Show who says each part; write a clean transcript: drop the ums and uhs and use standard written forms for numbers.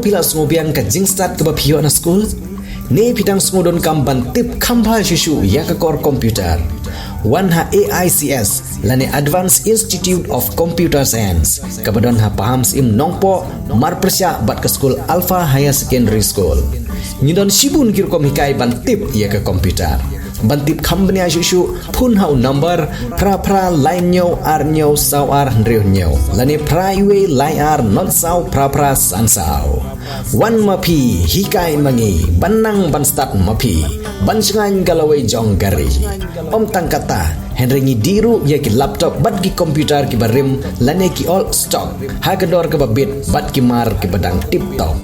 Speaker 1: pila sngewbha ka jingstat ke bapio na school. Ne pidang sngudon kam bantip khambha shishu ya ka kor computer. Wan ha AICS lani Advanced Institute of Computer Science. Kabadon ha paham sim Nongpoh mar persya bat ke school Alpha Higher Secondary School. Nidon shibun kir kom hikai bantip ya ke computer. Bantip khambnia shishu phun hau number pra line nyo ar nyo sau ar ndriu nyo lani praiwe lai ar not sau pra san sau. Wan mapi hikai mangi banang banstat mapi bansengan galawai jong gari om tangkata henrengi diru ya ki laptop bat ki komputer ki barim lane ki all stock ha kedor ke babit bat ki mar ki badang tip top.